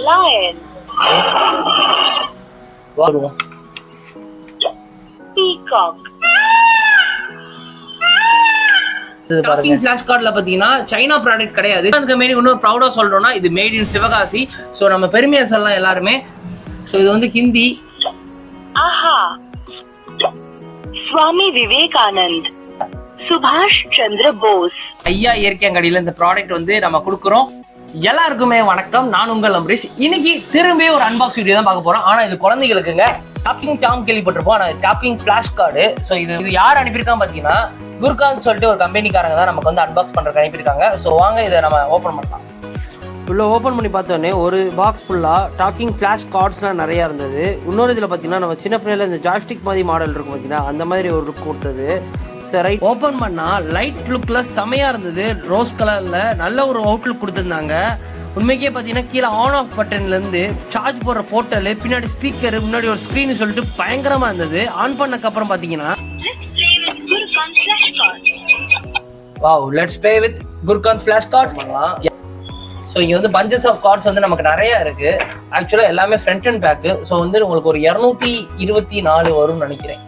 Lion. வருவோம். Peacock. Docking flash கார்டுல பாத்தீங்கன்னா சைனா ப்ராடக்ட் கிடையாது. அதுக்கு மாரி இன்னும் ப்ரௌடா சொல்றோம்னா இது மேட் இன் சிவகாசி. சோ நம்ம பெருமையா சொல்லலாம் எல்லாருமே. சோ இது வந்து ஹிந்தி. ஆஹா. சுவாமி விவேகானந்த், சுபாஷ் சந்திர போஸ். ஐயா இயற்கை அங்கடியில இந்த ப்ராடக்ட் வந்து நம்ம கொடுக்குறோம். எல்லாருக்குமே வணக்கம், நான் உங்கள் அம்பரீஷ். இன்னைக்கு திரும்பி ஒரு அன்பாக்ஸ் வீடியோ தான் பார்க்க போறோம். ஆனா இது குழந்தைகளுக்குங்க. டாக்கிங் டாம் கேள்விப்பட்டிருப்போம். ஆனா டாக்கிங் ஃபிளாஷ் கார்டு. ஸோ இது யார் அனுப்பியிருக்கான்னு பார்த்தீங்கன்னா குர்கான் சொல்லிட்டு ஒரு கம்பெனிக்காரங்க தான் நமக்கு வந்து அன்பாக்ஸ் பண்றதுக்கு அனுப்பியிருக்காங்க. ஸோ வாங்க இதை நம்ம ஓப்பன் பண்ணலாம். உள்ள ஓப்பன் பண்ணி பார்த்தோன்னே ஒரு பாக்ஸ் ஃபுல்லாக டாக்கிங் ஃபிளாஷ் கார்ட்ஸ்லாம் நிறையா இருந்தது. இன்னொரு இதில் பார்த்தீங்கன்னா நம்ம சின்ன பிள்ளைல இந்த ஜாய்ஸ்டிக் மாதிரி மாடல் இருக்கும் பார்த்தீங்கன்னா அந்த மாதிரி ஒரு லுக் கொடுத்தது. சரி, ஓப்பன் பண்ணால் லைட் லுக்கில் செமையாக இருந்தது. ரோஸ் கலரில் நல்ல ஒரு அவுட்லுக் கொடுத்துருந்தாங்க. உண்மைக்கே பார்த்தீங்கன்னா கீழே ஆன் ஆஃப் பட்டன்லேருந்து சார்ஜ் போடுற போர்ட்டல், பின்னாடி ஸ்பீக்கர், முன்னாடி ஒரு ஸ்க்ரீன் சொல்லிட்டு பயங்கரமாக இருந்தது. ஆன் பண்ணக்கப்புறம் பார்த்தீங்கன்னா wow, let's play with Gurgaon flash card பண்ணலாம். ஸோ இங்கே வந்து பஞ்சஸ் ஆஃப் கார்ட்ஸ் வந்து நமக்கு நிறையா இருக்குது. ஆக்சுவலாக எல்லாமே ஃப்ரண்ட் அண்ட் பேக்கு. ஸோ வந்து உங்களுக்கு ஒரு 224 வரும்னு நினைக்கிறேன்.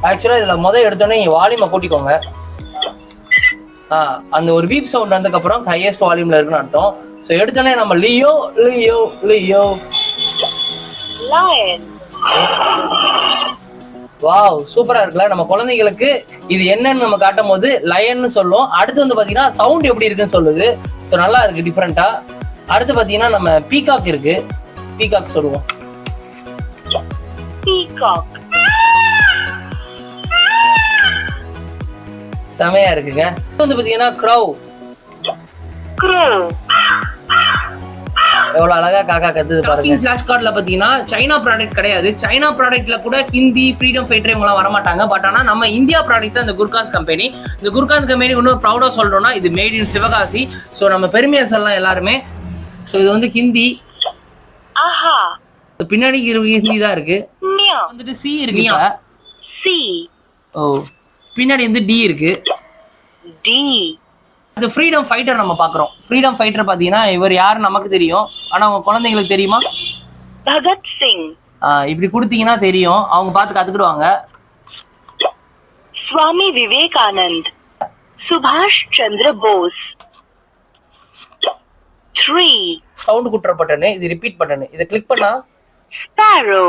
ஆக்சுவலாக இதில் எடுத்தோன்னே நீங்கள் வால்யூமை கூட்டிக்கோங்க. அந்த ஒரு பீப் சவுண்ட் வந்ததுக்கப்புறம் ஹையஸ்ட் வால்யூமில் இருக்குன்னு அர்த்தம். ஸோ எடுத்தோன்னே நம்ம Leo Leo Leo lion. Wow, சூப்பரா இருக்குல்ல. நம்ம குழந்தைகளுக்கு இது என்னன்னு நம்ம காட்டும் போது லயன்னு சொல்லும். அடுத்து வந்து பாத்தீங்கன்னா சவுண்ட் எப்படி இருக்குன்னு சொல்லுது. ஸோ நல்லா இருக்கு, டிஃப்ரெண்டா. அடுத்து பாத்தீங்கன்னா நம்ம பீகாக் இருக்கு. பீகாக் சொல்லுவோம். பீகாக் செமையா இருக்குங்க. வந்து பாத்தீங்கன்னா க்ரவ். எவ்வளவு அழகா காக்கா கத்துது பாருங்க. ஃபிளாஷ் கார்டுல பாத்தீங்கன்னா சைனா ப்ராடக்ட் கிடையாது. சைனா ப்ராடக்ட்ல கூட ஹிந்தி ஃப்ரீடம் ஃபைட்டர் இவங்கலாம் வரமாட்டாங்க. பட் ஆனா நம்ம இந்தியா ப்ராடக்ட் தான் இந்த குர்கான் கம்பெனி. இந்த குர்கான் கம்பெனி இன்னும் ப்ரௌடா சொல்றோம்னா இது மேட் இன் சிவகாசி. ஸோ நம்ம பெருமையா சொல்லலாம் எல்லாருமே. ஸோ இது வந்து ஹிந்தி. ஆஹா. பின்னாடி ஹிந்தி தான் இருக்கு. வந்துட்டு சி இருக்கு. சி. ஓ, பின்னாடி வந்து டி இருக்கு. டி. இந்த ஃப்ரீடம் ஃபைட்டர் நம்ம பார்க்குறோம். ஃப்ரீடம் ஃபைட்டர் பார்த்தீங்கன்னா இவர் யார் நமக்கு தெரியும். ஆனால் உங்க குழந்தைங்களுக்கு தெரியுமா? பகத் சிங். இப்படி கொடுத்தீங்கன்னா தெரியும், அவங்க பார்த்து கற்றுக்கிடுவாங்க. சுவாமி விவேகானந்த், சுபாஷ் சந்திர போஸ். 3 சவுண்ட் குட்டுற பட்டனு, இது ரிப்பீட் பட்டனு. இதை கிளிக் பண்ணா ஸ்பாரோ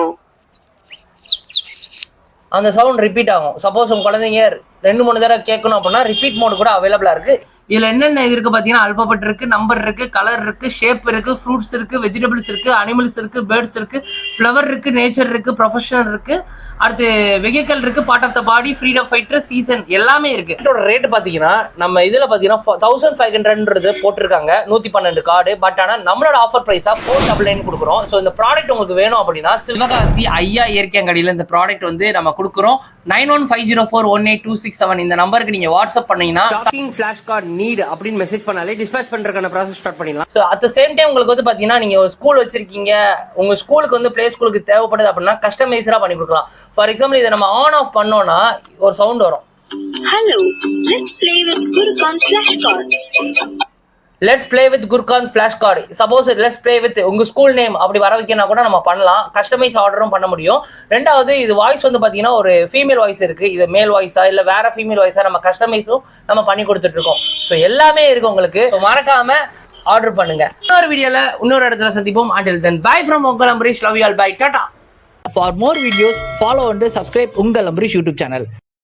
அந்த சவுண்ட் ரிப்பீட் ஆகும். சப்போஸ் உங்க குழந்தைங்க 2-3 தடவை கேட்கணும் அப்படின்னா ரிப்பீட் மோட் கூட அவைலபிளா இருக்கு. இதுல என்னென்ன இருக்கு பாத்தீங்கன்னா அல்பபெட் இருக்கு, நம்பர் இருக்கு, கலர் இருக்கு, ஷேப் இருக்கு, ஃப்ரூட்ஸ் இருக்கு, வெஜிடபிள்ஸ் இருக்கு, அனிமல்ஸ் இருக்கு, பேர்ட்ஸ் இருக்கு, ஃப்ளவர் இருக்கு, நேச்சர் இருக்கு, ப்ரொஃபஷனல் இருக்கு, அடுத்து வெஹிக்கல் இருக்கு, part of the body, freedom fighter, season எல்லாமே இருக்கு. இதோட ரேட் பாத்தீங்கன்னா நம்ம இதுல பாத்தீங்கன்னா 1500 போட்டிருக்காங்க. 112 கார்டு. பட் ஆனா நம்மளோட ஆஃபர் பிரைஸா 499 கொடுக்குறோம். ஸோ இந்த ப்ராடக்ட் உங்களுக்கு வேணும் அப்படின்னா சிவகாசி ஐயா இயற்கை அங்கடியில இந்த ப்ராடக்ட் வந்து நம்ம கொடுக்குறோம். 9150418267 இந்த நம்பருக்கு நீங்க வாட்ஸ்அப் பண்ணீங்கன்னா டாக்கிங் ஃபிளாஷ் கார்டு நீட் அப்படின்னு மெசேஜ் பண்ணாலே டிஸ்பேச் பண்றதுக்கான ப்ராசஸ் ஸ்டார்ட் பண்ணிடலாம். So at the same time உங்களுக்கு வந்து பாத்தீங்கன்னா நீங்க ஒரு ஸ்கூல் வச்சிருக்கீங்க, உங்க ஸ்கூலுக்கு வந்து பிளே ஸ்கூலுக்கு தேவைப்படுது அப்படின்னா கஸ்டமைஸரா பண்ணி கொடுக்கலாம். ஃபார் எக்ஸாம்பிள் இதை நம்ம ஆன் ஆஃப் பண்ணோம்னா ஒரு சவுண்ட் வரும். Hello, let's play with Gurgaon flash card. Let's play with Gurgaon flash card. Suppose let's play with உங்க ஸ்கூல் நேம் அப்படி வர வைக்கனா கூட நம்ம பண்ணலாம். கஸ்டமைஸ் ஆர்டரும் பண்ண முடியும். ரெண்டாவது இது வாய்ஸ் வந்து பாத்தீங்கன்னா ஒரு ஃபீமேல் வாய்ஸ் இருக்கு. இது மேல் வாய்ஸா இல்ல வேற ஃபீமேல் வாய்ஸா நம்ம கஸ்டமைஸும் நம்ம பண்ணி கொடுத்துட்டு இருக்கோம். ஸோ எல்லாமே இருக்கு உங்களுக்கு. ஸோ மறக்காம ஆர்டர் பண்ணுங்க. இன்னொரு வீடியோல இன்னொரு இடத்துல சந்திப்போம். until then bye from உங்கள் Ambareesh. love you all. bye, tata. For more videos follow and subscribe உங்கள் அம்பரீஷ் YouTube channel.